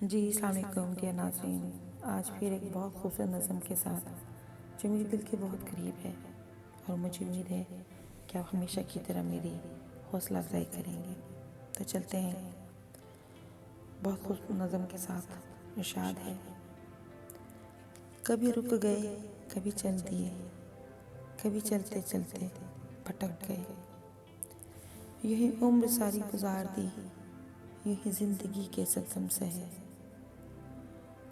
जी अस्सलाम वालेकुम डियर नाज़रीन। आज फिर एक बहुत खूबसूरत नज़म के साथ जो मेरे दिल के बहुत करीब है और मुझे उम्मीद है कि आप हमेशा की तरह मेरी हौसला अफजाई करेंगे। तो चलते हैं बहुत खूबसूरत नज़म के साथ। इरशाद है, कभी रुक गए कभी चल दिए, कभी चलते चलते भटक गए, यही उम्र सारी गुजार दी, यही ज़िंदगी के सतम सहे।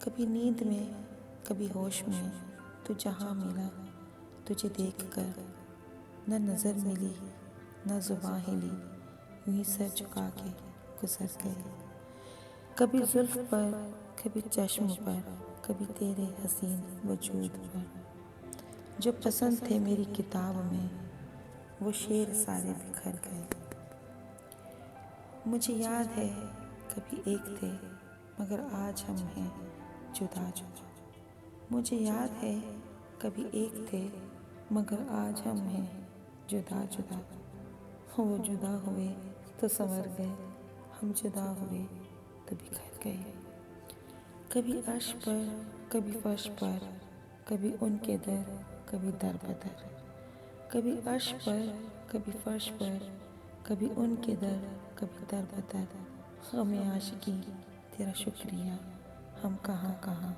कभी नींद में कभी होश में तू जहाँ मिला, तुझे देख कर न नज़र मिली न ज़ुबान हिली, यूं ही सर झुका के गुजर गए। कभी जुल्फ पर कभी चश्म पर, कभी तेरे हसीन वजूद पर, जो पसंद थे मेरी किताब में वो शेर सारे बिखर गए। मुझे याद है कभी एक थे मगर आज हम हैं जुदा जुदा। मुझे याद है कभी एक थे मगर आज हम हैं जुदा जुदा। वो जुदा हुए तो संवर गए, हम जुदा हुए तो बिखर गए। कभी अर्श पर कभी फर्श पर, कभी उनके दर कभी दर बदर। कभी अर्श पर कभी फर्श पर, कभी उनके दर कभी दर बदर। हमें आशिकी तेरा शुक्रिया, हम कहाँ कहाँ